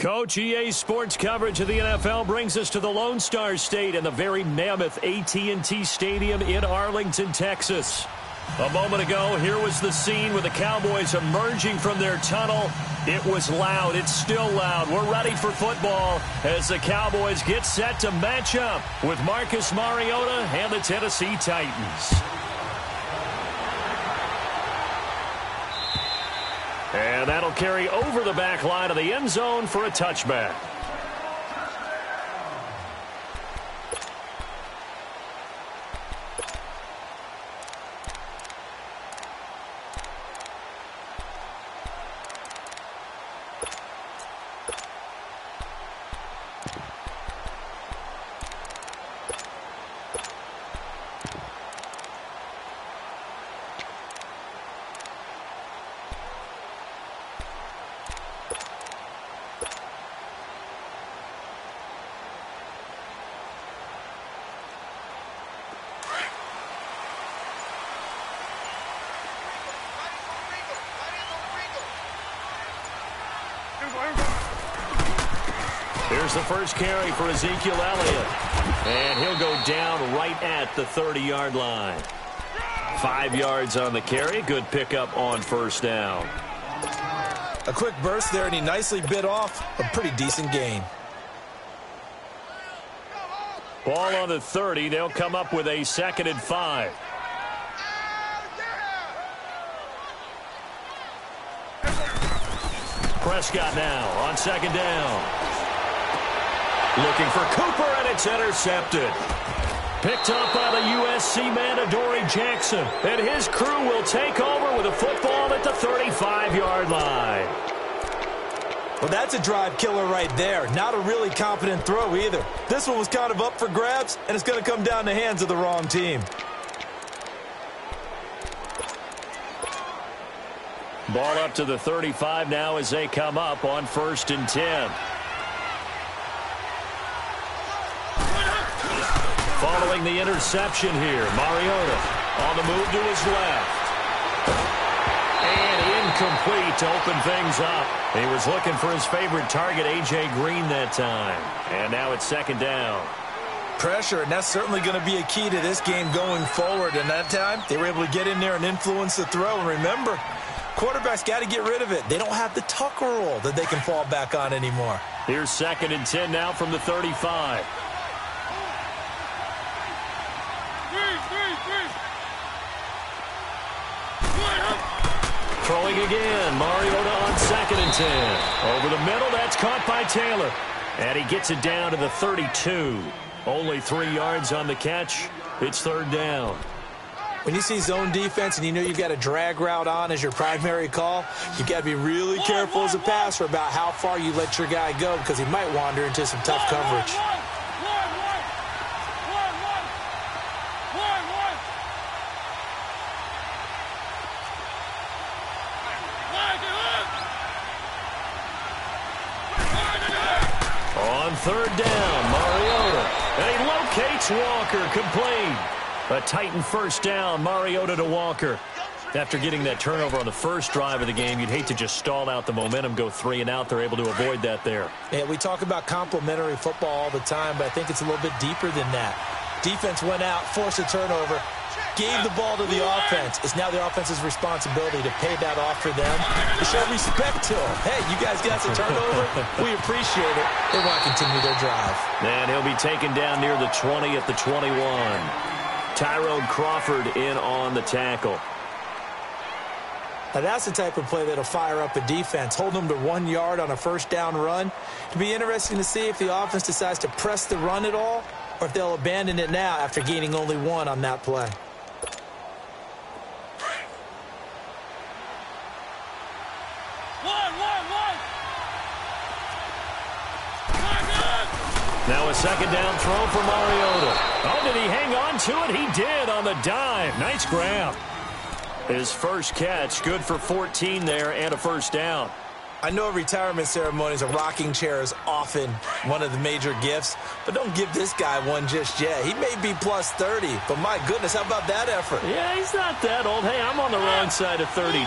Coach, EA Sports coverage of the NFL brings us to the Lone Star State and the very mammoth AT&T Stadium in Arlington, Texas. A moment ago, here was the scene with the Cowboys emerging from their tunnel. It was loud. It's still loud. We're ready for football as the Cowboys get set to match up with Marcus Mariota and the Tennessee Titans. And that'll carry over the back line of the end zone for a touchback. Here's the first carry for Ezekiel Elliott. And he'll go down right at the 30-yard line. 5 yards on the carry. Good pickup on first down. A quick burst there, and he nicely bit off a pretty decent gain. Ball on the 30. They'll come up with a 2nd and 5. Prescott now on 2nd down. Looking for Cooper, and it's intercepted. Picked up by the USC man, Adoree Jackson. And his crew will take over with a football at the 35-yard line. Well, that's a drive killer right there. Not a really confident throw either. This one was kind of up for grabs, and it's going to come down the hands of the wrong team. Ball up to the 35 now as they come up on 1st and 10. Following the interception here, Mariota on the move to his left. And incomplete to open things up. He was looking for his favorite target, A.J. Green, that time. And now it's 2nd down. Pressure, and that's certainly going to be a key to this game going forward. And that time, they were able to get in there and influence the throw. And remember, quarterbacks got to get rid of it. They don't have the Tucker rule that they can fall back on anymore. Here's 2nd and 10 now from the 35. Throwing again, Mariota on 2nd and 10. Over the middle, that's caught by Taylor. And he gets it down to the 32. Only 3 yards on the catch. It's 3rd down. When you see zone defense and you know you've got a drag route on as your primary call, you've got to be really careful as a passer about how far you let your guy go because he might wander into some tough coverage. On 3rd down, Mariota. And he locates Walker, complete. A Titan 1st down, Mariota to Walker. After getting that turnover on the first drive of the game, you'd hate to just stall out the momentum, go 3 and out. They're able to avoid that there. Yeah, we talk about complementary football all the time, but I think it's a little bit deeper than that. Defense went out, forced a turnover, gave the ball to the offense. It's now the offense's responsibility to pay that off for them, to show respect to them. Hey, you guys got the turnover. We appreciate it. They want to continue their drive. And he'll be taken down near the 20 at the 21. Tyrone Crawford in on the tackle. Now that's the type of play that'll fire up a defense. Hold them to 1 yard on a 1st down run. It'll be interesting to see if the offense decides to press the run at all or if they'll abandon it now after gaining only 1 on that play. Now a 2nd down throw for Mariota. Oh, did he hang on to it? He did on the dive. Nice grab. His first catch, good for 14 there and a 1st down. I know retirement ceremonies, a rocking chair is often one of the major gifts, but don't give this guy one just yet. He may be plus 30, but my goodness, how about that effort? Yeah, he's not that old. Hey, I'm on the wrong side of 32.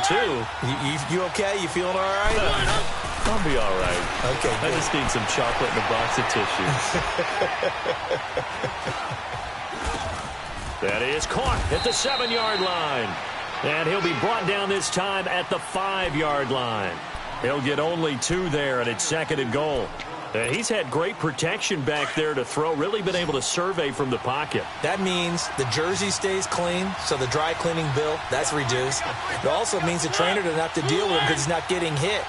You okay? You feeling all right? I'll be all right. Okay, I just need some chocolate and a box of tissues. That is caught at the 7-yard line. And he'll be brought down this time at the 5-yard line. He'll get only 2 there, and it's 2nd and goal. He's had great protection back there to throw, really been able to survey from the pocket. That means the jersey stays clean, so the dry cleaning bill, that's reduced. It also means the trainer doesn't have to deal with him because he's not getting hit.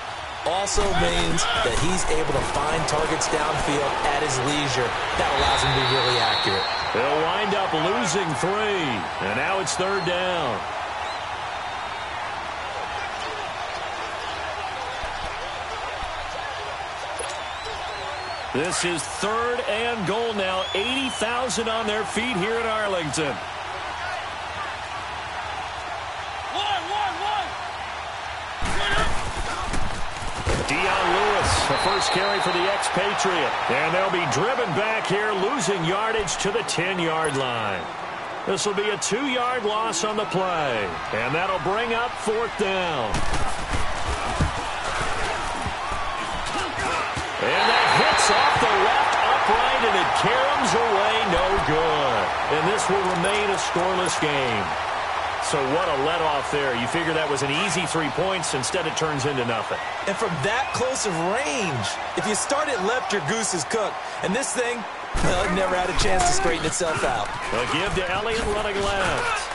Also means that he's able to find targets downfield at his leisure. That allows him to be really accurate. They'll wind up losing 3, and now it's 3rd down. This is 3rd and goal now. 80,000 on their feet here in Arlington. Dion Lewis, the first carry for the expatriate. And they'll be driven back here, losing yardage to the 10-yard line. This will be a 2-yard loss on the play. And that'll bring up 4th down. And that hits off the left upright, and it caroms away, no good. And this will remain a scoreless game. So what a let-off there. You figure that was an easy 3 points. Instead, it turns into nothing. And from that close of range, if you start it left, your goose is cooked. And this thing, well, it never had a chance to straighten itself out. A give to Elliott running left.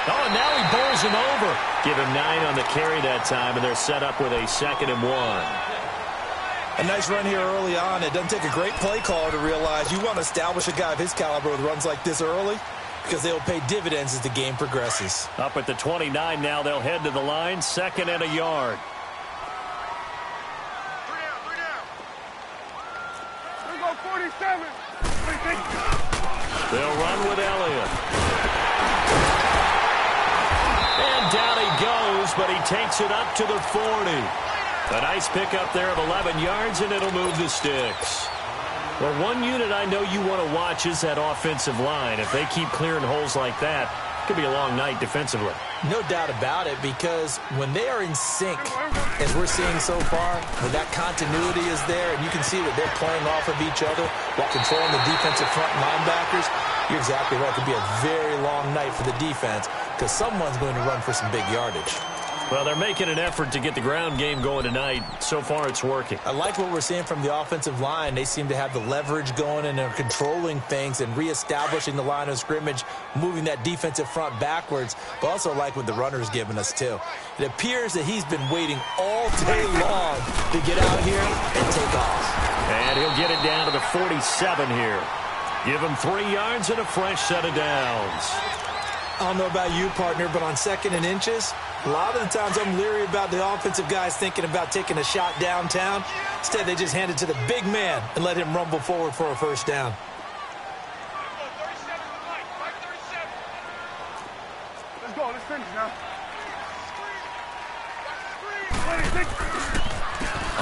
Oh, and now he bowls him over. Give him 9 on the carry that time, and they're set up with a 2nd and 1. A nice run here early on. It doesn't take a great play caller to realize you want to establish a guy of his caliber with runs like this early because they'll pay dividends as the game progresses. Up at the 29 now, they'll head to the line, 2nd and a yard. 3 down. We'll go 47. They'll run with Elliott. And down he goes, but he takes it up to the 40. A nice pickup there of 11 yards, and it'll move the sticks. Well, one unit I know you want to watch is that offensive line. If they keep clearing holes like that, it could be a long night defensively. No doubt about it, because when they are in sync, as we're seeing so far, when that continuity is there, and you can see that they're playing off of each other while controlling the defensive front linebackers, you're exactly right. It could be a very long night for the defense because someone's going to run for some big yardage. Well, they're making an effort to get the ground game going tonight. So far, it's working. I like what we're seeing from the offensive line. They seem to have the leverage going, and they're controlling things and reestablishing the line of scrimmage, moving that defensive front backwards, but also like what the runner's giving us, too. It appears that he's been waiting all day long to get out here and take off. And he'll get it down to the 47 here. Give him 3 yards and a fresh set of downs. I don't know about you, partner, but on 2nd and inches, a lot of the times I'm leery about the offensive guys thinking about taking a shot downtown. Instead, they just hand it to the big man and let him rumble forward for a first down. Let's go. Let's finish now.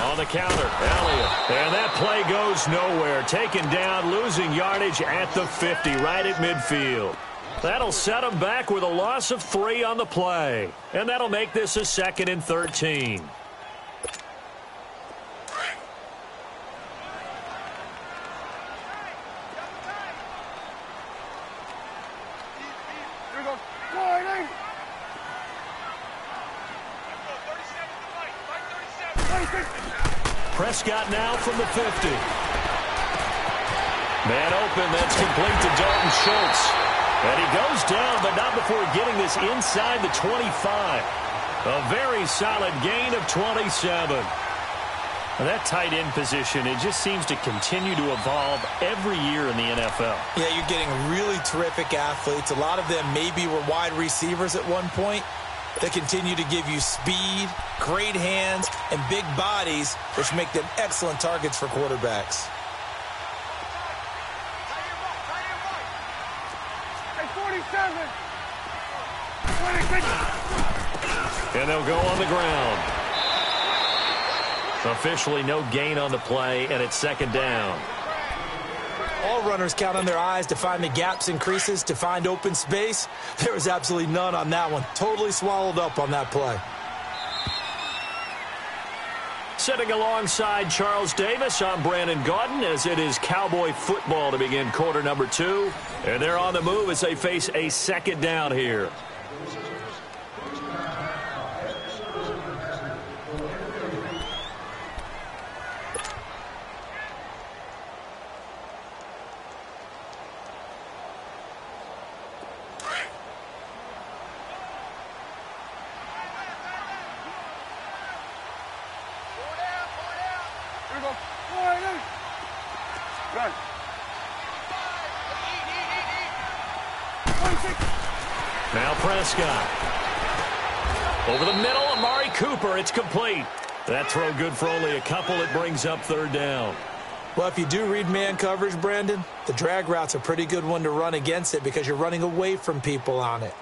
On the counter, Elliott. And that play goes nowhere. Taken down, losing yardage at the 50, right at midfield. That'll set them back with a loss of 3 on the play. And that'll make this a 2nd and 13. Prescott now from the 50. Man open, that's complete to Dalton Schultz. And he goes down, but not before getting this inside the 25. A very solid gain of 27. And that tight end position, it just seems to continue to evolve every year in the NFL. Yeah, you're getting really terrific athletes. A lot of them maybe were wide receivers at one point. They continue to give you speed, great hands, and big bodies, which make them excellent targets for quarterbacks. And they'll go on the ground. Officially no gain on the play, and it's 2nd down. All runners count on their eyes to find the gaps and creases, to find open space. There was absolutely none on that one. Totally swallowed up on that play. Sitting alongside Charles Davis, I'm Brandon Gaudin, as it is Cowboy football to begin quarter number 2. And they're on the move as they face a second down here. Now Prescott. Over the middle, Amari Cooper. It's complete. That throw good for only a couple. It brings up third down. Well, if you do read man coverage, Brandon, the drag route's a pretty good one to run against it because you're running away from people on it.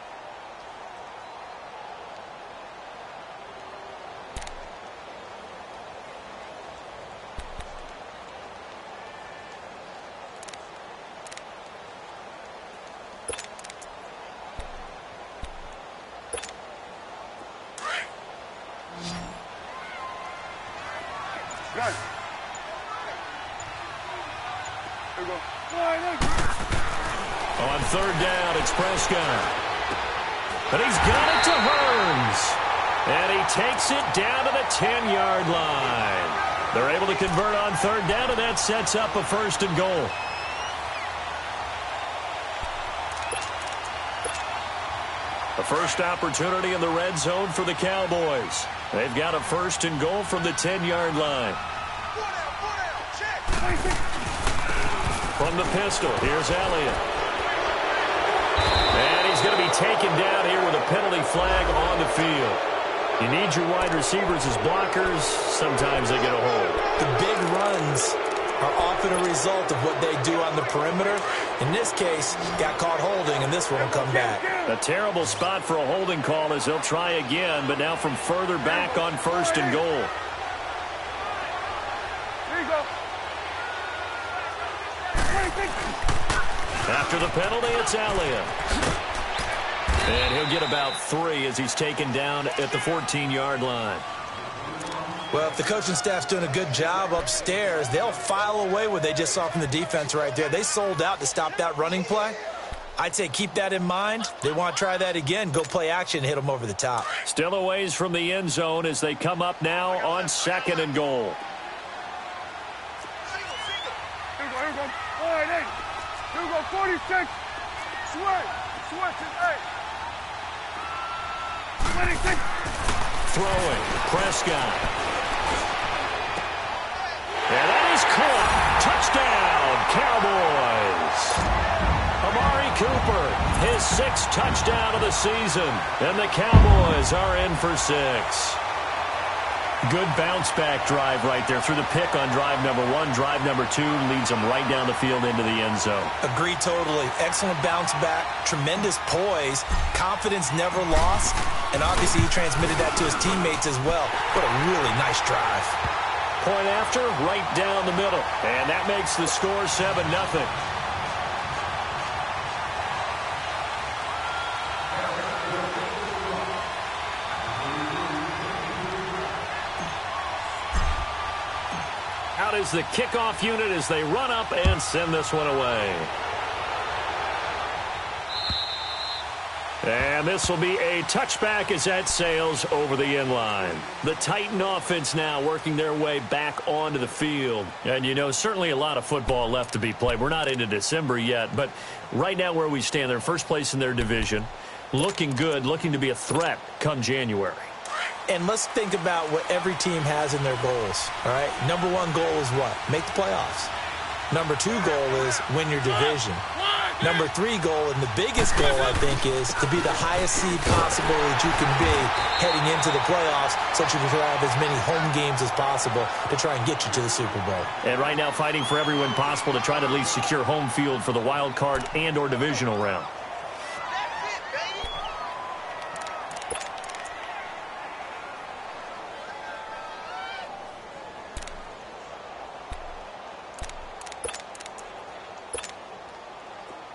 On third down, it's Prescott. But he's got it to Hearns. And he takes it down to the 10-yard line. They're able to convert on third down, and that sets up a first and goal. A first opportunity in the red zone for the Cowboys. They've got a first and goal from the 10-yard line. From the pistol, here's Elliott. And he's going to be taken down here with a penalty flag on the field. You need your wide receivers as blockers. Sometimes they get a hold. The big runs are often a result of what they do on the perimeter. In this case, got caught holding, and this one will come back. A terrible spot for a holding call as he'll try again, but now from further back on first and goal. There you go. After the penalty, it's Elliott. And he'll get about 3 as he's taken down at the 14-yard line. Well, if the coaching staff's doing a good job upstairs, they'll file away what they just saw from the defense right there. They sold out to stop that running play. I'd say keep that in mind. They want to try that again. Go play action, hit them over the top. Still a ways from the end zone as they come up now on second and goal. Here we go. All right, hey. Here we go, 46. Switch it, 26. Throwing, Prescott. And that is caught. Touchdown, Cowboys. Amari Cooper, his 6th touchdown of the season. And the Cowboys are in for 6. Good bounce-back drive right there through the pick on drive number 1. Drive number 2 leads them right down the field into the end zone. Agree totally. Excellent bounce back, tremendous poise, confidence never lost, and obviously he transmitted that to his teammates as well. What a really nice drive. Point after, right down the middle. And that makes the score 7-0. Out is the kickoff unit as they run up and send this one away. And this will be a touchback as that sails over the end line. The Titan offense now working their way back onto the field. And, you know, certainly a lot of football left to be played. We're not into December yet, but right now where we stand, they're first place in their division. Looking good, looking to be a threat come January. And let's think about what every team has in their goals, all right? Number 1 goal is what? Make the playoffs. Number 2 goal is win your division. Number 3 goal, and the biggest goal, I think, is to be the highest seed possible that you can be heading into the playoffs so that you can have as many home games as possible to try and get you to the Super Bowl. And right now fighting for every win possible to try to at least secure home field for the wild card and or divisional round.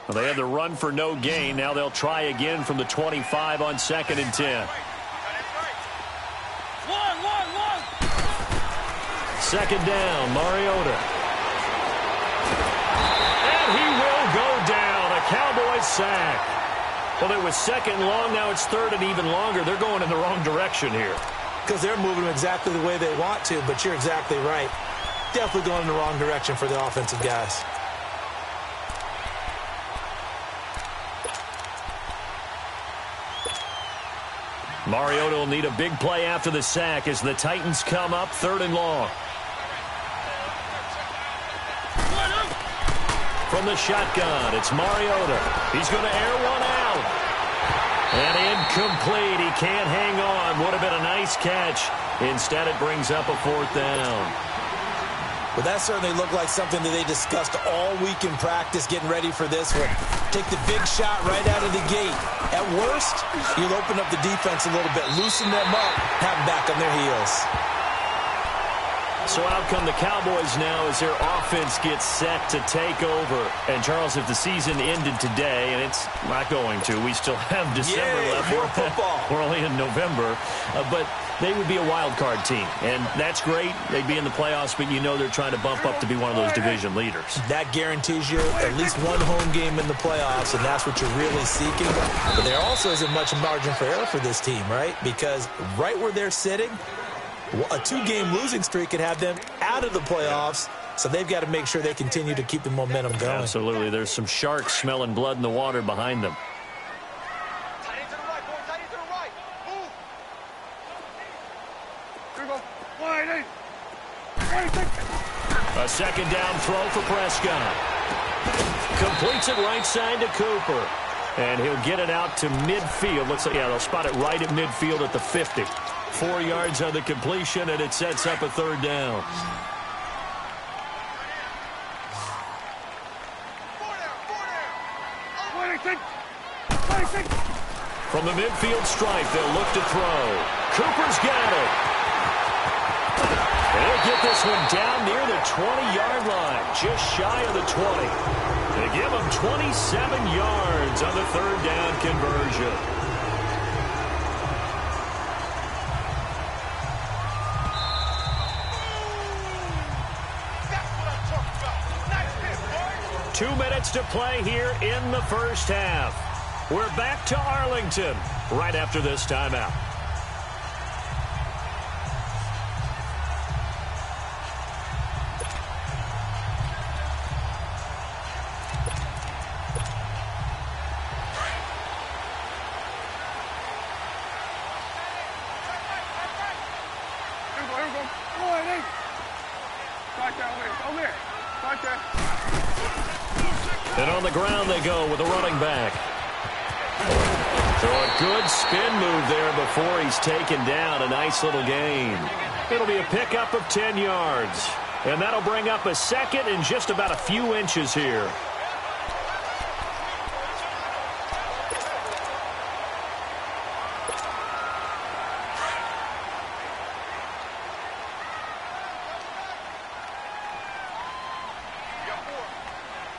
Well, they had the run for no gain. Now they'll try again from the 25 on 2nd and 10. second down, Mariota. And he will go down. A Cowboys sack. Well, it was second and long. Now it's third and even longer. They're going in the wrong direction here. Because they're moving exactly the way they want to, but you're exactly right. Definitely going in the wrong direction for the offensive guys. Mariota will need a big play after the sack as the Titans come up third and long. From the shotgun, it's Mariota. He's going to air one out. And incomplete. He can't hang on. Would have been a nice catch. Instead, it brings up a fourth down. Well, that certainly looked like something that they discussed all week in practice, getting ready for this one. Take the big shot right out of the gate. At worst, you'll open up the defense a little bit, loosen them up, have them back on their heels. So out come the Cowboys now as their offense gets set to take over. And, Charles, if the season ended today, and it's not going to, we still have December left. More football. We're only in November. But they would be a wild card team. And that's great. They'd be in the playoffs, but you know they're trying to bump up to be one of those division leaders. That guarantees you at least one home game in the playoffs, and that's what you're really seeking. But there also isn't much margin for error for this team, right? Because right where they're sitting, a two-game losing streak could have them out of the playoffs, so they've got to make sure they continue to keep the momentum going. Absolutely. There's some sharks smelling blood in the water behind them. Tight end to the right, boy. Tight end to the right. Move. Here we go. Wide eight. A second down throw for Prescott. Completes it right side to Cooper. And he'll get it out to midfield. They'll spot it right at midfield at the 50. 4 yards on the completion, and it sets up a third down. From the midfield stripe, they'll look to throw. Cooper's got it. They'll get this one down near the 20-yard line, just shy of the 20. They give them 27 yards on the third down conversion. That's what I'm talking about. Nice hit, boy. 2 minutes to play here in the first half. We're back to Arlington right after this timeout. Here we go. Wide eight. Right there, over there. Right there. And on the ground they go with a running back. So a good spin move there before he's taken down. A nice little gain. It'll be a pickup of 10 yards. And that'll bring up a second and just about a few inches here.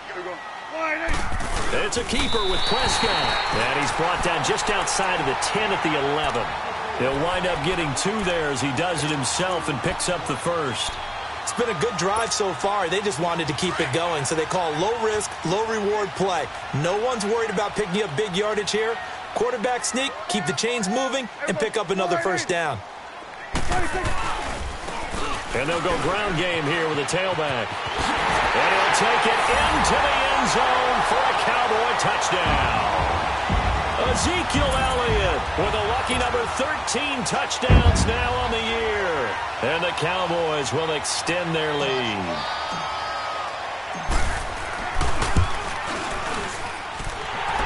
Here we go. Wide eight. It's a keeper with Prescott. And he's brought down just outside of the 10 at the 11. He'll wind up getting 2 there as he does it himself and picks up the first. It's been a good drive so far. They just wanted to keep it going, so they call low-risk, low-reward play. No one's worried about picking up big yardage here. Quarterback sneak, keep the chains moving, and pick up another first down. And they'll go ground game here with a tailback. And he'll take it into the end zone for a Cowboy touchdown. Ezekiel Elliott with a lucky number 13 touchdowns now on the year. And the Cowboys will extend their lead.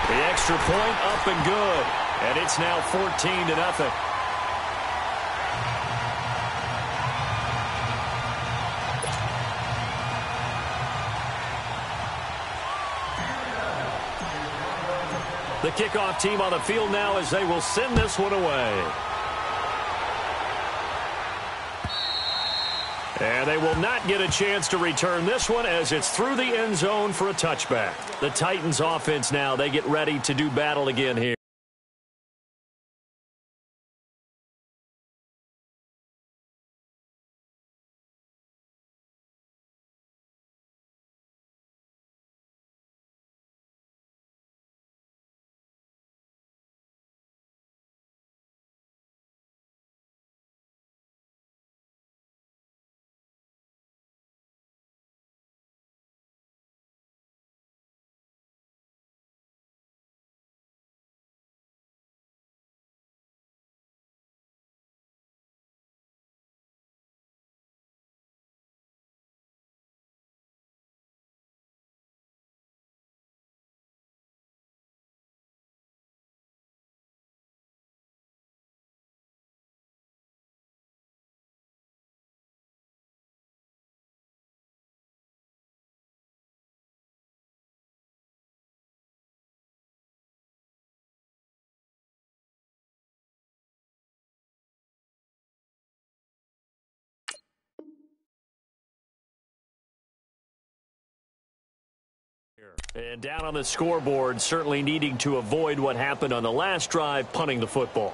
The extra point up and good. And it's now 14-0. The kickoff team on the field now as they will send this one away. And they will not get a chance to return this one as it's through the end zone for a touchback. The Titans offense now, they get ready to do battle again here. And down on the scoreboard, certainly needing to avoid what happened on the last drive, punting the football.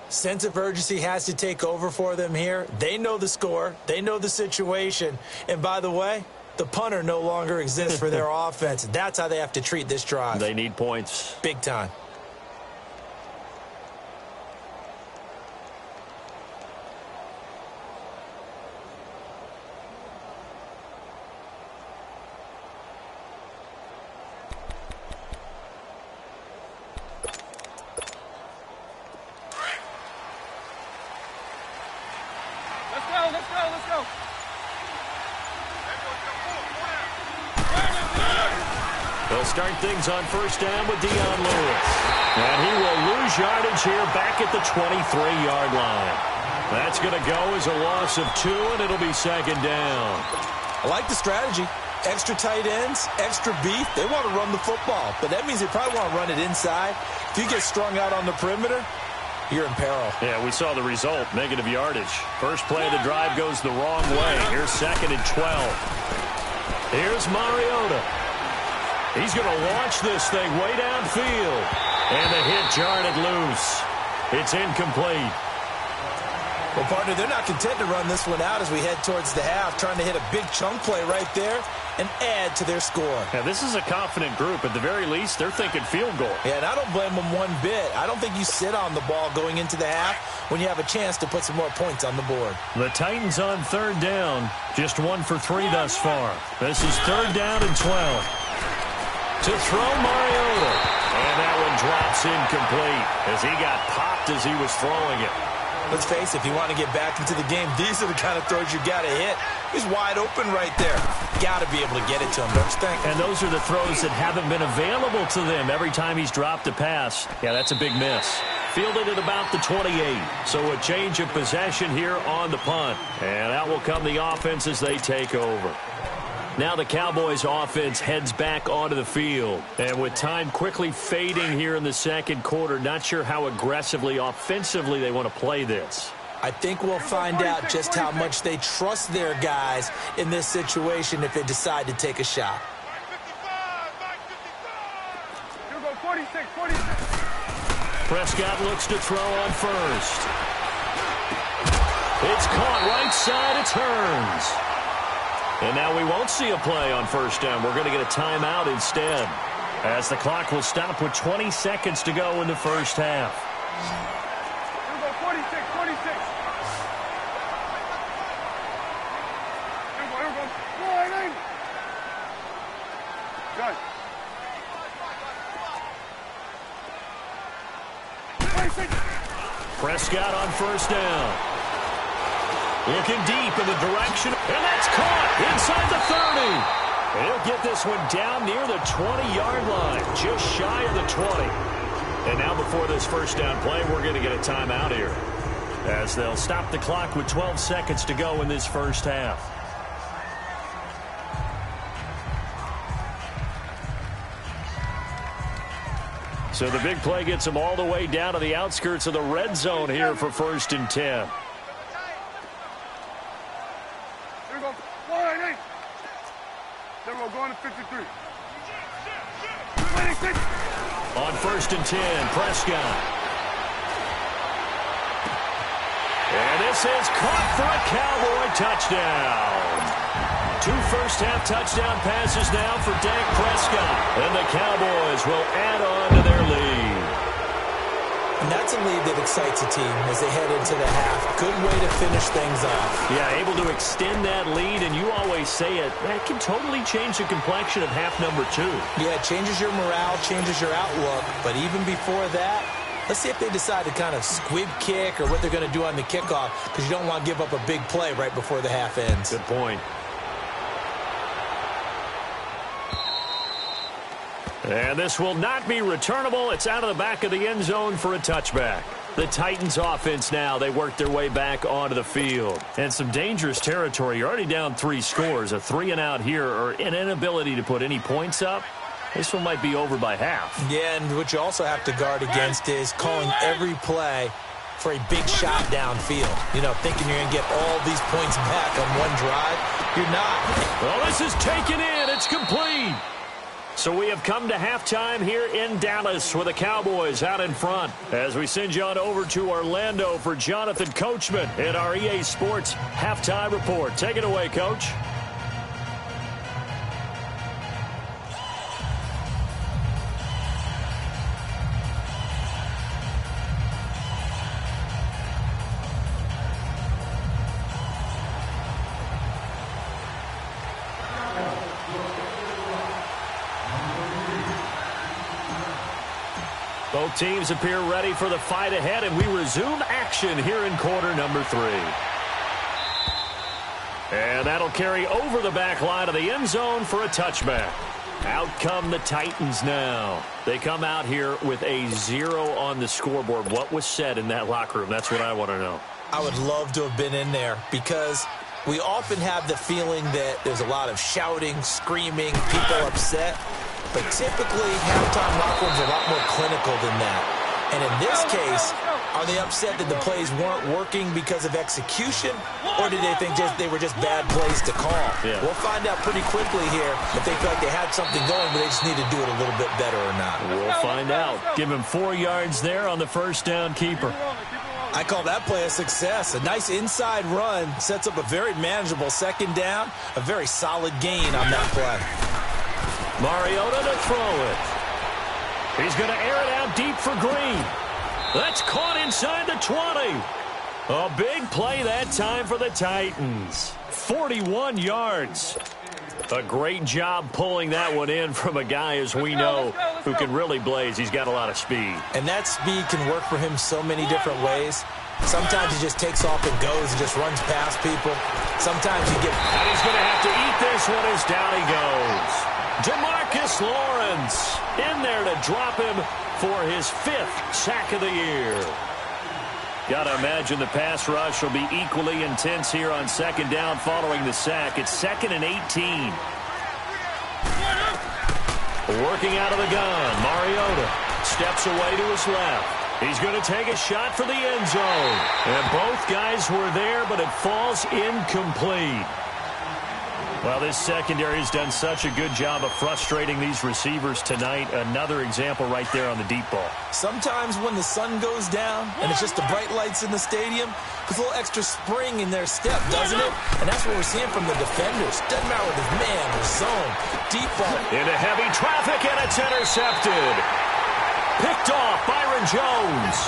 Sense of urgency has to take over for them here. They know the score. They know the situation. And by the way, the punter no longer exists for their offense. That's how they have to treat this drive. They need points. Big time. Let's go. They'll start things on first down with Dion Lewis. And he will lose yardage here back at the 23-yard line. That's going to go as a loss of 2, and it'll be second down. I like the strategy. Extra tight ends, extra beef. They want to run the football, but that means they probably want to run it inside. If you get strung out on the perimeter, you're in peril. Yeah, we saw the result, negative yardage. First play of the drive goes the wrong way. Here's second and 12. Here's Mariota. He's going to launch this thing way downfield. And the hit jarred it loose. It's incomplete. Well, partner, they're not content to run this one out as we head towards the half, trying to hit a big chunk play right there and add to their score. Yeah, this is a confident group. At the very least, they're thinking field goal. Yeah, and I don't blame them one bit. I don't think you sit on the ball going into the half when you have a chance to put some more points on the board. The Titans on third down. Just 1 for 3 thus far. This is third down and 12. To throw Mariota. And that one drops incomplete as he got popped as he was throwing it. Let's face it, if you want to get back into the game, these are the kind of throws you got to hit. He's wide open right there. Got to be able to get it to him, don't you think? And those are the throws that haven't been available to them every time he's dropped a pass. Yeah, that's a big miss. Fielded at about the 28. So a change of possession here on the punt. And out will come the offense as they take over. Now the Cowboys offense heads back onto the field. And with time quickly fading here in the second quarter, not sure how aggressively, offensively they want to play this. I think we'll find out just how much they trust their guys in this situation if they decide to take a shot. Here we go, 46. Prescott looks to throw on first. It's caught right side, it turns. And now we won't see a play on first down. We're going to get a timeout instead, as the clock will stop with 20 seconds to go in the first half. Here we go, 46. Here we go. Warning. Good. 26. Prescott on first down. Looking deep in the direction, and that's caught inside the 30. He'll get this one down near the 20-yard line, just shy of the 20. And now before this first down play, we're going to get a timeout here, as they'll stop the clock with 12 seconds to go in this first half. So the big play gets them all the way down to the outskirts of the red zone here for first and 10. Then we're going to 53. 26. On first and 10, Prescott. And this is caught for a Cowboy touchdown. 2 first-half touchdown passes now for Dak Prescott. And the Cowboys will add on to their lead. And that's a lead that excites a team as they head into the half. Good way to finish things off. Yeah, able to extend that lead, and you always say it, that can totally change the complexion of half number 2. Yeah, it changes your morale, changes your outlook. But even before that, let's see if they decide to kind of squib kick or what they're going to do on the kickoff, because you don't want to give up a big play right before the half ends. Good point. And this will not be returnable. It's out of the back of the end zone for a touchback. The Titans offense now, they work their way back onto the field. And some dangerous territory. You're already down 3 scores. A 3-and-out here, or an inability to put any points up. This one might be over by half. Yeah, and what you also have to guard against is calling every play for a big shot downfield. You know, thinking you're going to get all these points back on one drive. You're not. Well, this is taken in. It's complete. So we have come to halftime here in Dallas with the Cowboys out in front. As we send you on over to Orlando for Jonathan Coachman in our EA Sports Halftime Report. Take it away, Coach. Both teams appear ready for the fight ahead, and we resume action here in quarter number 3. And that'll carry over the back line of the end zone for a touchback. Out come the Titans now. They come out here with a 0 on the scoreboard. What was said in that locker room? That's what I want to know. I would love to have been in there because we often have the feeling that there's a lot of shouting, screaming, people upset. But typically, halftime locker rooms are a lot more clinical than that. And in this case, are they upset that the plays weren't working because of execution? Or did they think they were just bad plays to call? Yeah. We'll find out pretty quickly here if they feel like they had something going, but they just need to do it a little bit better or not. We'll find out. Give him 4 yards there on the first down keeper. I call that play a success. A nice inside run sets up a very manageable second down, a very solid gain on that play. Mariota to throw it. He's going to air it out deep for Green. That's caught inside the 20. A big play that time for the Titans. 41 yards. A great job pulling that one in from a guy, as we know, who can really blaze. He's got a lot of speed. And that speed can work for him so many different ways. Sometimes he just takes off and goes and just runs past people. Sometimes you get... And he's going to have to eat this one as down he goes. DeMarcus Lawrence in there to drop him for his 5th sack of the year. Got to imagine the pass rush will be equally intense here on second down following the sack. It's 2nd and 18. Working out of the gun, Mariota steps away to his left. He's going to take a shot for the end zone. And both guys were there, but it falls incomplete. Well, this secondary has done such a good job of frustrating these receivers tonight. Another example right there on the deep ball. Sometimes when the sun goes down and it's just the bright lights in the stadium, there's a little extra spring in their step, doesn't it? And that's what we're seeing from the defenders. Doesn't matter with his man or zone. Deep ball. Into heavy traffic, and it's intercepted. Picked off, Byron Jones.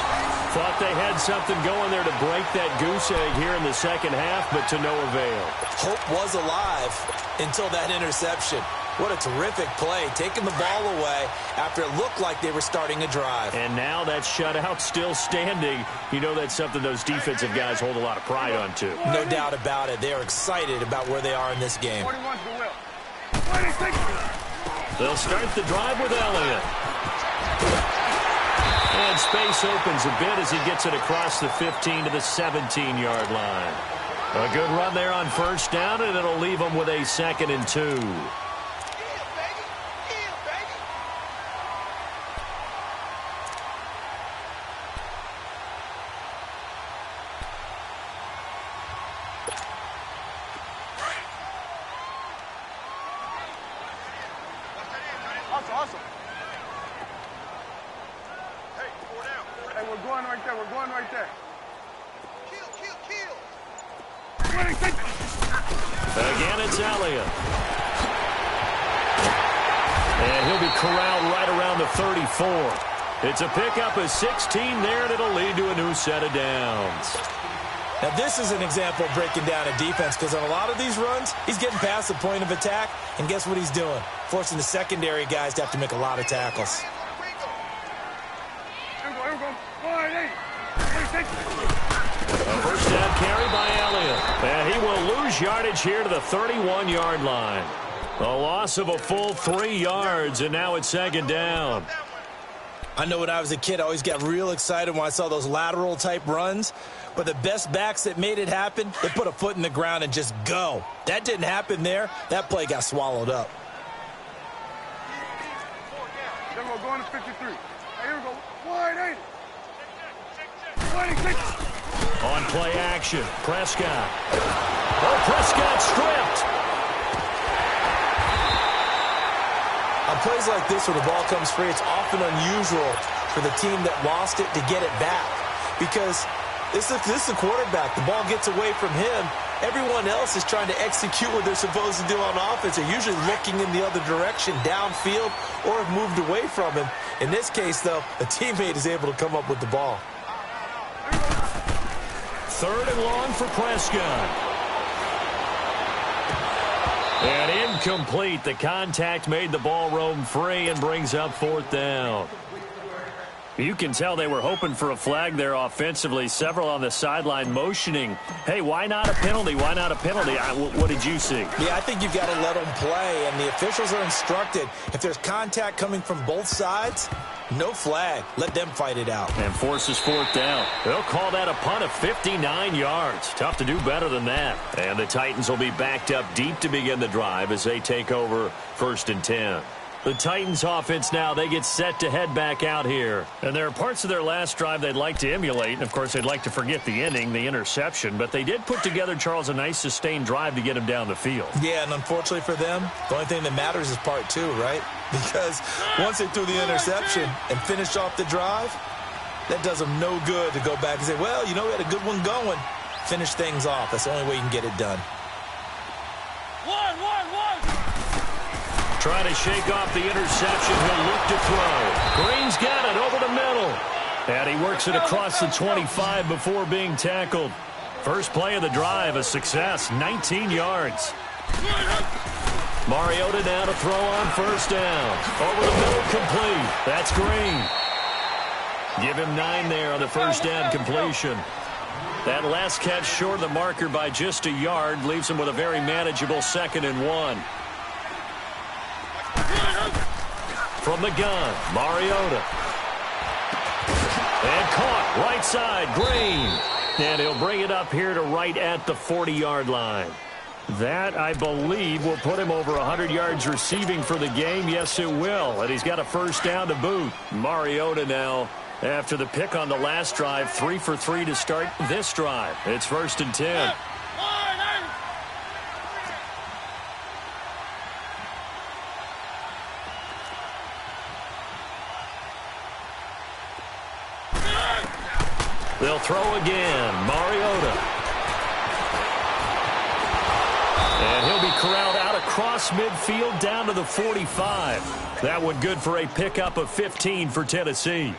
Thought they had something going there to break that goose egg here in the second half, but to no avail. Hope was alive until that interception. What a terrific play, taking the ball away after it looked like they were starting a drive. And now that shutout still standing. You know that's something those defensive guys hold a lot of pride on, too. No doubt about it. They are excited about where they are in this game. They'll start the drive with Elliott. And space opens a bit as he gets it across the 15 to the 17-yard line. A good run there on first down, and it'll leave them with a 2nd and 2. Awesome. Hey, we're going right there. We're going right there. Kill. Again, it's Elliott. And he'll be corralled right around the 34. It's a pickup of 16 there, and it'll lead to a new set of downs. Now, this is an example of breaking down a defense, because on a lot of these runs, he's getting past the point of attack, and guess what he's doing? Forcing the secondary guys to have to make a lot of tackles. Here we go. A first down carry by Elliott. And he will lose yardage here to the 31-yard line. A loss of a full 3 yards, and now it's 2nd down. I know when I was a kid, I always got real excited when I saw those lateral-type runs. But the best backs that made it happen, they put a foot in the ground and just go. That didn't happen there. That play got swallowed up. Then we're going to 53. Here we go. 180. 26. On play action, Prescott. Oh, Prescott stripped. On plays like this where the ball comes free, it's often unusual for the team that lost it to get it back. Because this is the quarterback. The ball gets away from him. Everyone else is trying to execute what they're supposed to do on offense. They're usually looking in the other direction, downfield, or have moved away from him. In this case, though, a teammate is able to come up with the ball. 3rd and long for Prescott. And incomplete. The contact made the ball roam free and brings up 4th down. You can tell they were hoping for a flag there offensively. Several on the sideline motioning. Hey, why not a penalty? Why not a penalty? What did you see? Yeah, I think you've got to let them play, and the officials are instructed. If there's contact coming from both sides, no flag. Let them fight it out. And forces 4th down. They'll call that a punt of 59 yards. Tough to do better than that. And the Titans will be backed up deep to begin the drive as they take over 1st and 10. The Titans offense now, they get set to head back out here. And there are parts of their last drive they'd like to emulate. And, of course, they'd like to forget the ending, the interception. But they did put together, Charles, a nice sustained drive to get him down the field. Yeah, and unfortunately for them, the only thing that matters is part 2, right? Because once they threw the interception and finished off the drive, that does them no good to go back and say, well, you know, we had a good one going. Finish things off. That's the only way you can get it done. Trying to shake off the interception. He'll look to throw. Green's got it over the middle. And he works it across the 25 before being tackled. First play of the drive, a success, 19 yards. Mariota now to throw on 1st down. Over the middle, complete. That's Green. Give him 9 there on the 1st down completion. That last catch short of the marker by just a yard leaves him with a very manageable 2nd and 1. From the gun, Mariota. And caught, right side, Green. And he'll bring it up here to right at the 40-yard line. That, I believe, will put him over 100 yards receiving for the game. Yes, it will. And he's got a 1st down to boot. Mariota now, after the pick on the last drive, 3 for 3 to start this drive. It's 1st and 10. They'll throw again. Mariota. And he'll be corralled out across midfield down to the 45. That one good for a pickup of 15 for Tennessee.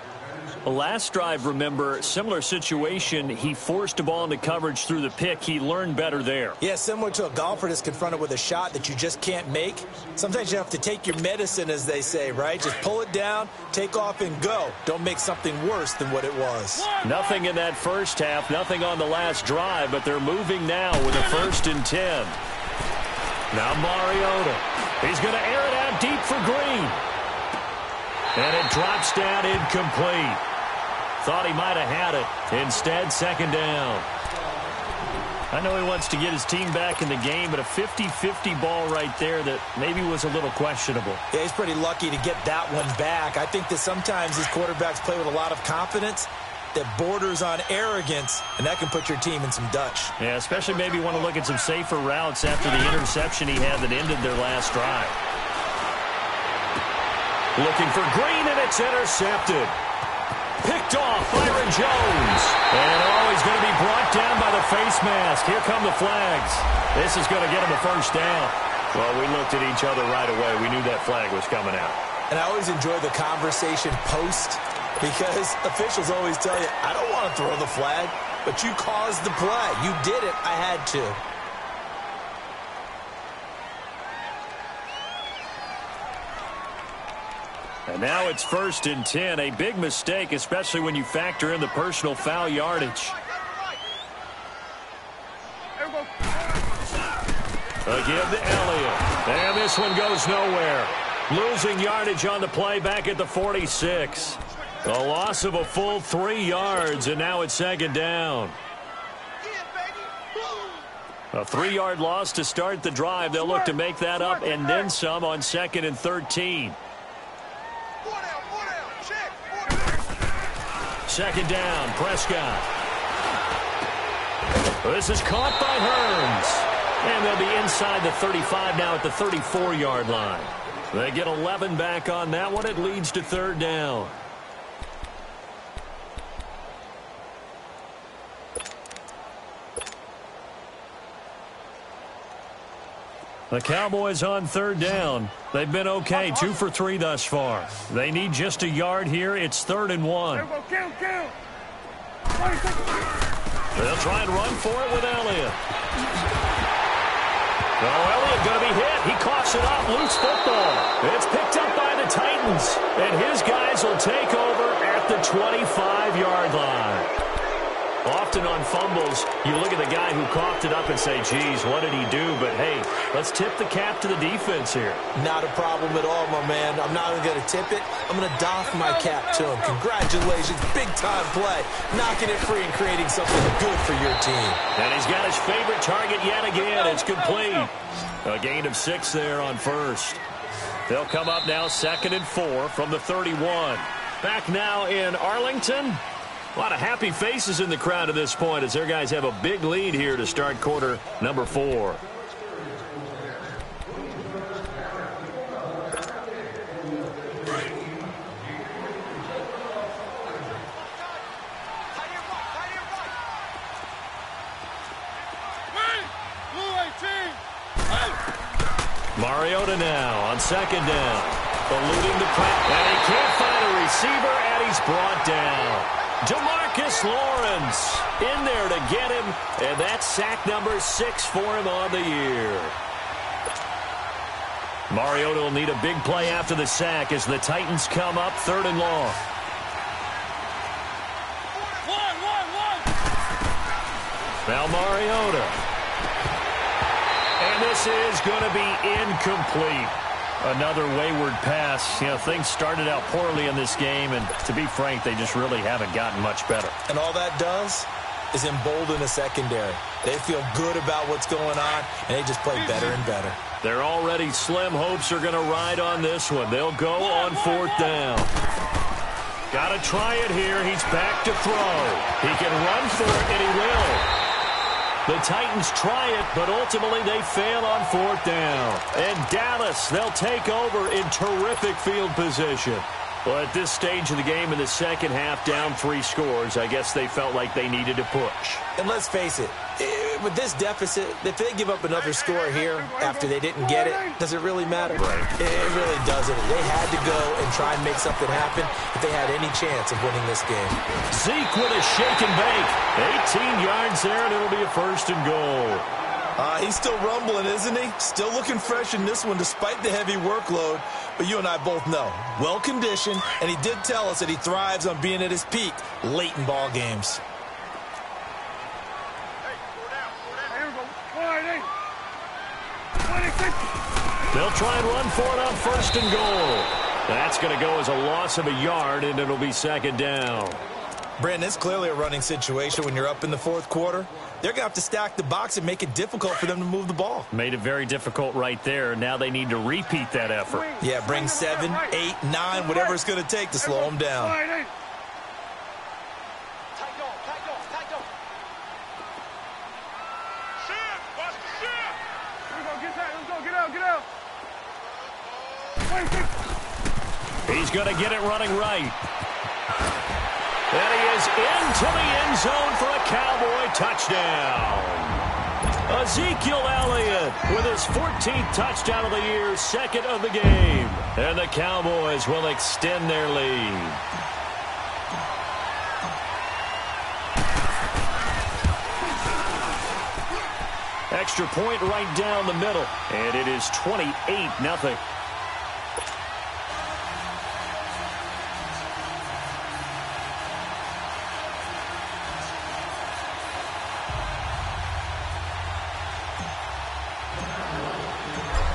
The last drive, remember, similar situation. He forced a ball into coverage through the pick. He learned better there. Yeah, similar to a golfer that's confronted with a shot that you just can't make. Sometimes you have to take your medicine, as they say, right? Just pull it down, take off, and go. Don't make something worse than what it was. Nothing in that first half, nothing on the last drive, but they're moving now with a 1st and 10. Now Mariota. He's going to air it out deep for Green. And it drops down incomplete. Thought he might have had it. Instead, 2nd down. I know he wants to get his team back in the game, but a 50-50 ball right there that maybe was a little questionable. Yeah, he's pretty lucky to get that one back. I think that sometimes these quarterbacks play with a lot of confidence that borders on arrogance, and that can put your team in some Dutch. Yeah, especially maybe want to look at some safer routes after the interception he had that ended their last drive. Looking for Green, and it's intercepted. Picked off, Byron Jones. And he's going to be brought down by the face mask. Here come the flags. This is going to get him a 1st down. Well, we looked at each other right away. We knew that flag was coming out. And I always enjoy the conversation post, because officials always tell you, I don't want to throw the flag, but you caused the play. You did it. I had to. And now it's 1st and 10. A big mistake, especially when you factor in the personal foul yardage. Again to Elliott. And this one goes nowhere. Losing yardage on the play back at the 46. A loss of a full 3 yards, and now it's 2nd down. A 3-yard loss to start the drive. They'll look to make that up and then some on 2nd and 13. 2nd down, Prescott. This is caught by Hearns. And they'll be inside the 35 now at the 34-yard line. They get 11 back on that one. It leads to third down. The Cowboys on third down. They've been okay, 2 for 3 thus far. They need just a yard here. It's 3rd and 1. They'll try and run for it with Elliott. Oh, Elliott going to be hit. He coughs it up. Loose football. It's picked up by the Titans. And his guys will take over at the 25-yard line. Often on fumbles, you look at the guy who coughed it up and say, geez, what did he do? But, hey, let's tip the cap to the defense here. Not a problem at all, my man. I'm not even going to tip it. I'm going to doff my cap to him. Congratulations. Big-time play. Knocking it free and creating something good for your team. And he's got his favorite target yet again. It's complete. A gain of 6 there on first. They'll come up now 2nd and 4 from the 31. Back now in Arlington. A lot of happy faces in the crowd at this point as their guys have a big lead here to start quarter number 4. Mariota now on 2nd down. Eluding the press. And he can't find a receiver, and he's brought down. DeMarcus Lawrence in there to get him, and that's sack number 6 for him on the year. Mariota will need a big play after the sack as the Titans come up 3rd and long. Now Mariota. And this is going to be incomplete. Another wayward pass. You know, things started out poorly in this game, and to be frank, they just really haven't gotten much better. And all that does is embolden the secondary. They feel good about what's going on, and they just play better and better. Their already slim hopes are going to ride on this one. They'll go on 4th down. Got to try it here. He's back to throw. He can run for it, and he will. The Titans try it, but ultimately they fail on 4th down. And Dallas, they'll take over in terrific field position. Well, at this stage of the game in the second half, down 3 scores, I guess they felt like they needed to push. And let's face it, with this deficit, if they give up another score here after they didn't get it, does it really matter? Right. It really doesn't. They had to go and try and make something happen if they had any chance of winning this game. Zeke with a shake and bake. 18 yards there, and it'll be a 1st and goal. He's still rumbling, isn't he? Still looking fresh in this one despite the heavy workload. But you and I both know, well-conditioned, and he did tell us that he thrives on being at his peak late in ball games. They'll try and run for it on 1st and goal. That's going to go as a loss of a yard, and it'll be 2nd down. Brandon, it's clearly a running situation when you're up in the 4th quarter. They're going to have to stack the box and make it difficult for them to move the ball. Made it very difficult right there. Now they need to repeat that effort. Yeah, bring 7, 8, 9, whatever it's going to take to slow them down. He's going to get it running right. And he is into the end zone for a Cowboy touchdown. Ezekiel Elliott with his 14th touchdown of the year, 2nd of the game. And the Cowboys will extend their lead. Extra point right down the middle. And it is 28-0.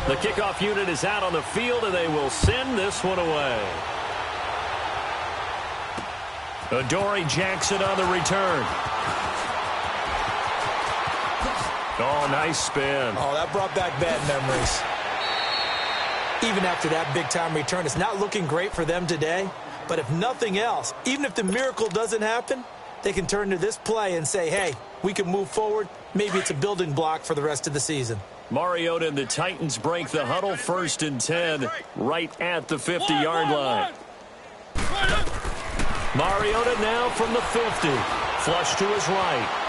The kickoff unit is out on the field, and they will send this one away. Adoree Jackson on the return. Oh, nice spin. Oh, that brought back bad memories. Even after that big-time return, it's not looking great for them today. But if nothing else, even if the miracle doesn't happen, they can turn to this play and say, hey, we can move forward. Maybe it's a building block for the rest of the season. Mariota and the Titans break the huddle, 1st and 10, right at the 50-yard line. Mariota now from the 50. Flush to his right.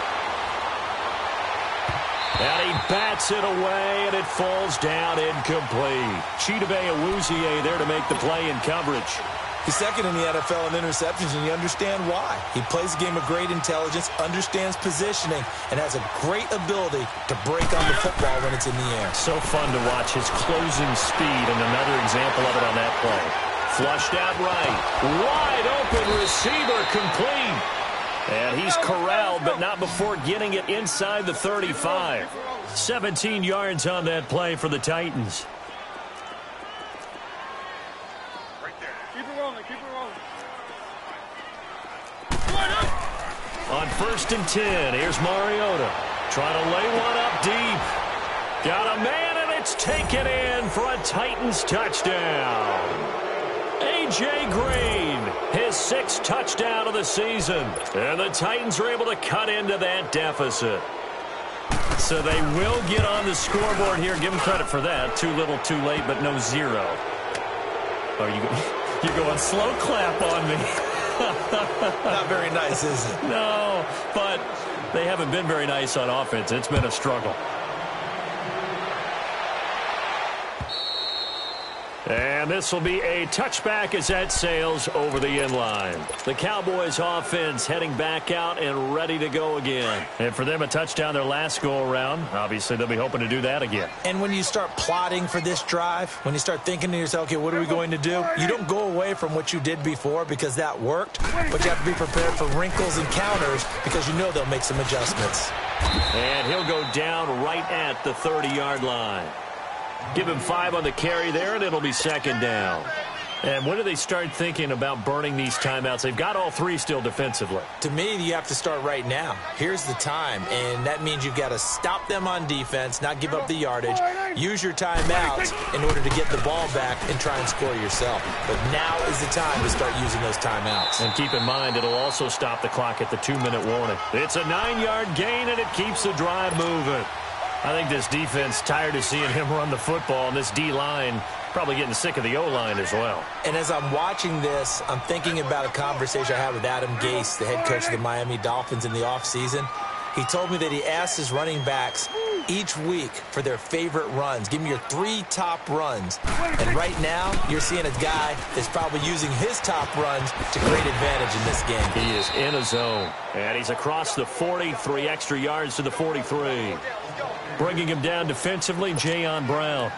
And he bats it away, and it falls down incomplete. Chidobe Awuzie there to make the play in coverage. He's second in the NFL in interceptions, and you understand why. He plays a game of great intelligence, understands positioning, and has a great ability to break on the football when it's in the air. So fun to watch his closing speed, and another example of it on that play. Flushed out right. Wide open receiver complete. And he's corralled, but not before getting it inside the 35. 17 yards on that play for the Titans. Keep it rolling, keep it rolling. On 1st and 10, here's Mariota. Trying to lay one up deep. Got a man, and it's taken in for a Titans touchdown. A.J. Green, his 6th touchdown of the season. And the Titans are able to cut into that deficit. So they will get on the scoreboard here. Give them credit for that. Too little, too late, but no 0. Oh, you're going slow clap on me. Not very nice, is it? No, but they haven't been very nice on offense. It's been a struggle. And this will be a touchback as that sails over the end line. The Cowboys offense heading back out and ready to go again. And for them, a touchdown their last go-around. Obviously, they'll be hoping to do that again. And when you start plotting for this drive, when you start thinking to yourself, okay, what are we going to do? You don't go away from what you did before because that worked, but you have to be prepared for wrinkles and counters because you know they'll make some adjustments. And he'll go down right at the 30-yard line. Give him 5 on the carry there, and it'll be 2nd down. And when do they start thinking about burning these timeouts? They've got all 3 still defensively. To me, you have to start right now. Here's the time, and that means you've got to stop them on defense, not give up the yardage, use your timeouts in order to get the ball back and try and score yourself. But now is the time to start using those timeouts. And keep in mind, it'll also stop the clock at the 2-minute warning. It's a 9-yard gain, and it keeps the drive moving. I think this defense tired of seeing him run the football, and this D-line probably getting sick of the O-line as well. And as I'm watching this, I'm thinking about a conversation I had with Adam Gase, the head coach of the Miami Dolphins, in the offseason. He told me that he asked his running backs each week for their favorite runs. Give me your 3 top runs. And right now, you're seeing a guy that's probably using his top runs to great advantage in this game. He is in a zone. And he's across the 40, 3 extra yards to the 43. Bringing him down defensively, Jayon Brown.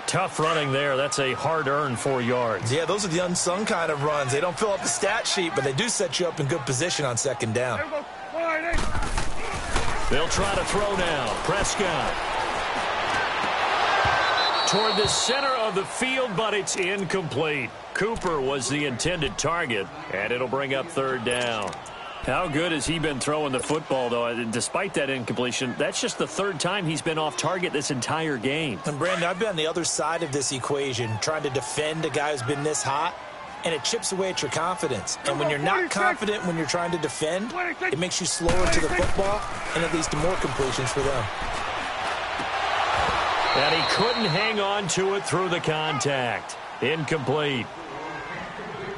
Tough running there. That's a hard-earned 4 yards. Yeah, those are the unsung kind of runs. They don't fill up the stat sheet, but they do set you up in good position on 2nd down. They'll try to throw now. Prescott. Toward the center of the field, but it's incomplete. Cooper was the intended target, and it'll bring up 3rd down. How good has he been throwing the football, though? Despite that incompletion, that's just the 3rd time he's been off target this entire game. And, Brandon, I've been on the other side of this equation, trying to defend a guy who's been this hot, and it chips away at your confidence. And when you're not confident when you're trying to defend, it makes you slower to the football, and it leads to more completions for them. And he couldn't hang on to it through the contact. Incomplete.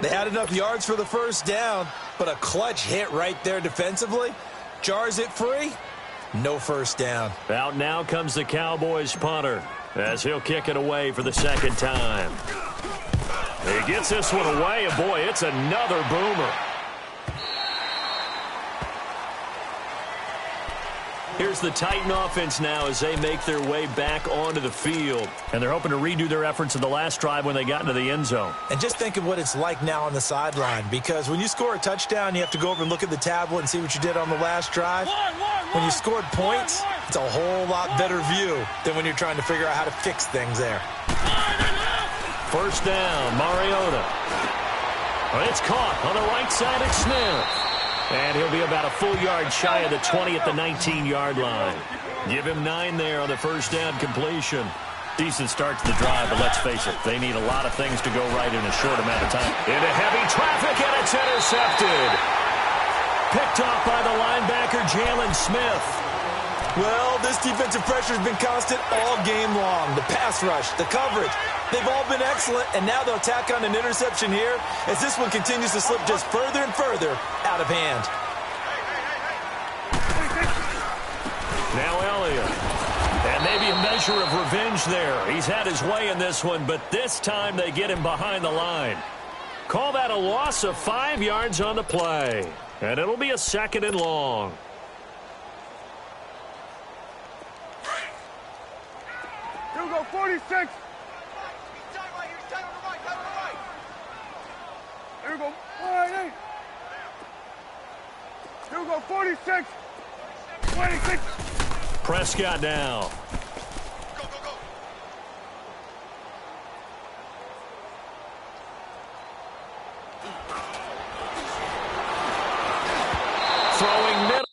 They had enough yards for the 1st down, but a clutch hit right there defensively jars it free. No 1st down. Out now comes the Cowboys punter as he'll kick it away for the 2nd time. He gets this one away, and boy, it's another boomer. Here's the Titan offense now as they make their way back onto the field. And they're hoping to redo their efforts in the last drive when they got into the end zone. And just think of what it's like now on the sideline, because when you score a touchdown, you have to go over and look at the tablet and see what you did on the last drive. When you scored points, it's a whole lot better view than when you're trying to figure out how to fix things there. 1st down, Mariota. It's caught on the right side of Smith. And he'll be about a full yard shy of the 20 at the 19-yard line. Give him 9 there on the 1st down completion. Decent start to the drive, but let's face it, they need a lot of things to go right in a short amount of time. Into heavy traffic, and it's intercepted. Picked off by the linebacker, Jalen Smith. Well, this defensive pressure has been constant all game long. The pass rush, the coverage, they've all been excellent, and now they'll tack on an interception here as this one continues to slip just further and further out of hand. Now Elliott. And maybe a measure of revenge there. He's had his way in this one, but this time they get him behind the line. Call that a loss of 5 yards on the play. And it'll be a 2nd and long. Here we go, 46. Here we go, 48. Here we go, 46. 26. Prescott now. Throwing middle.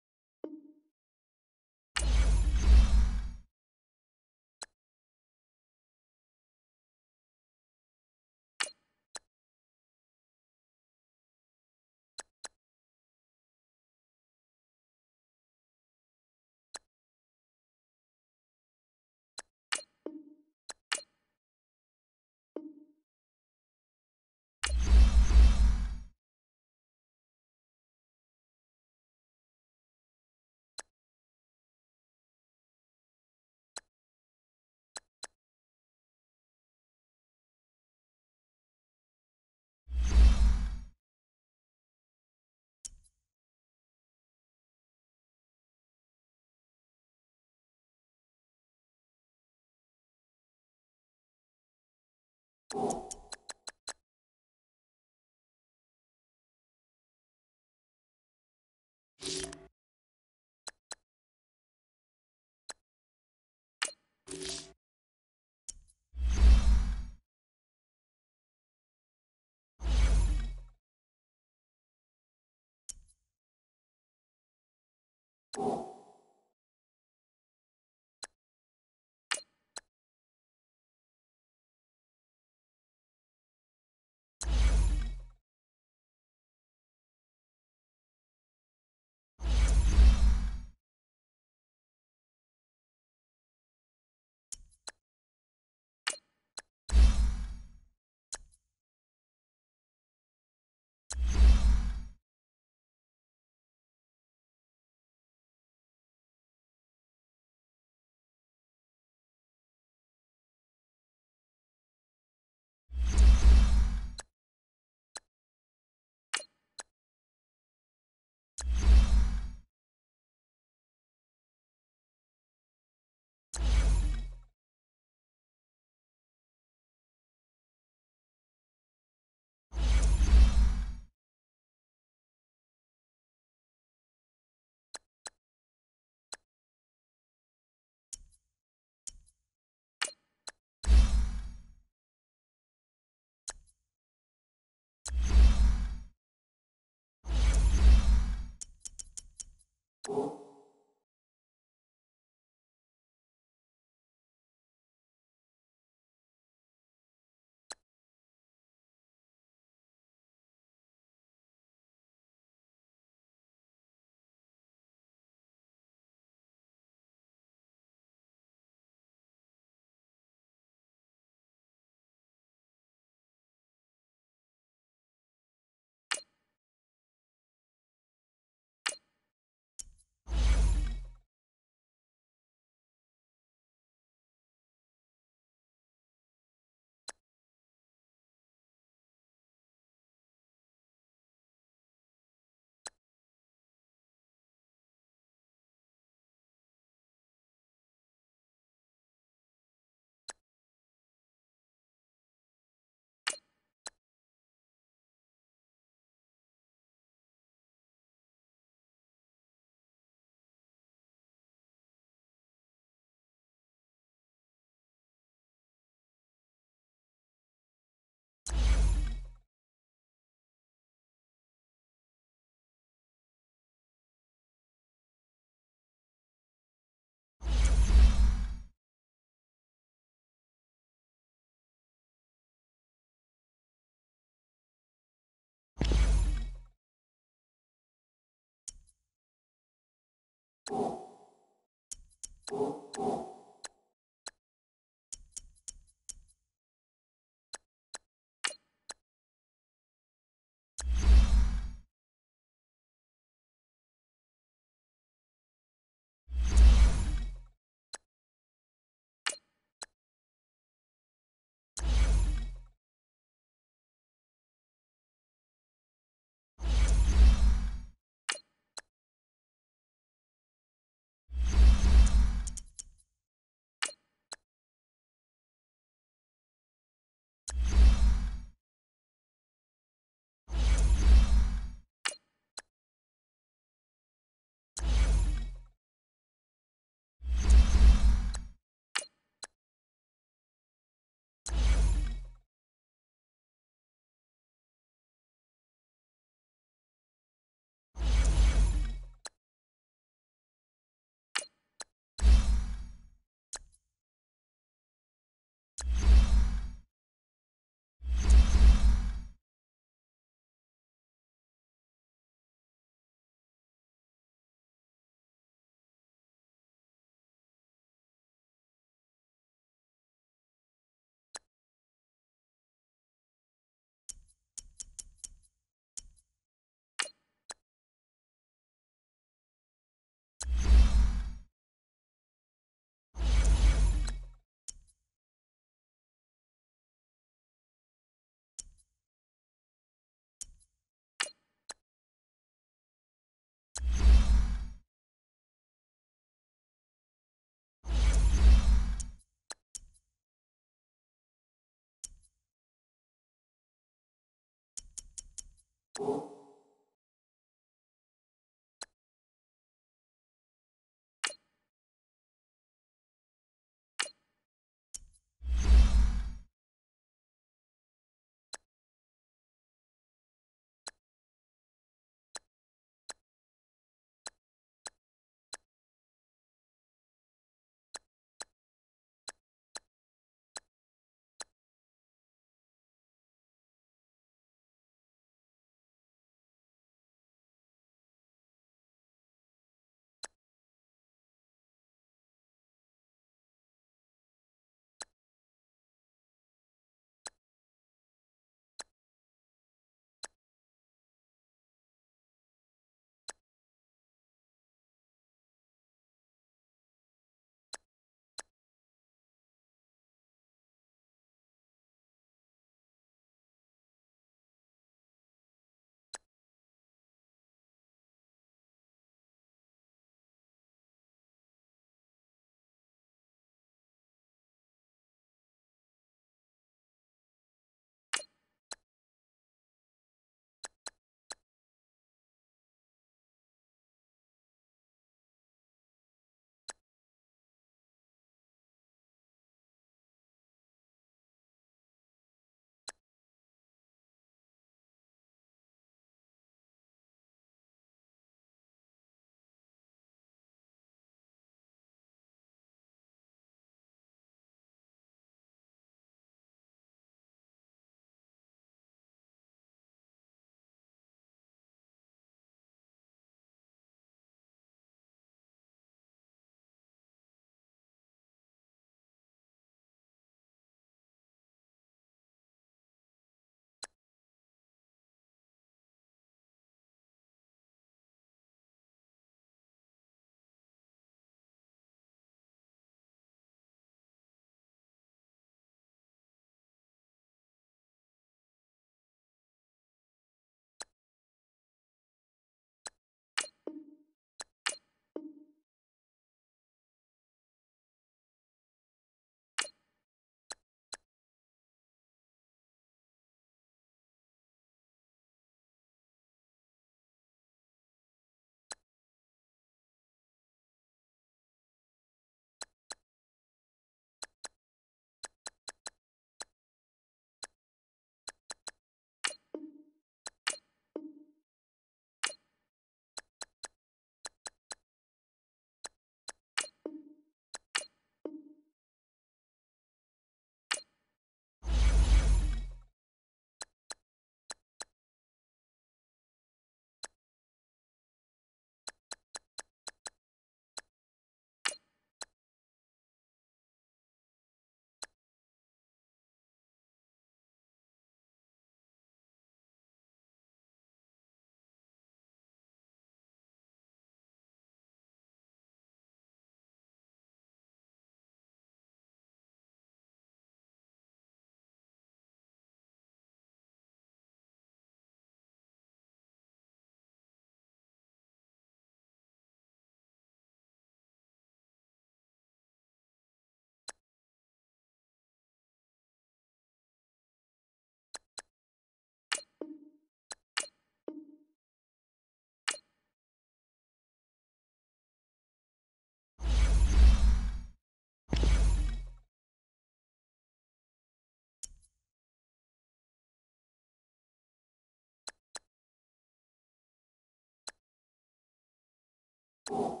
You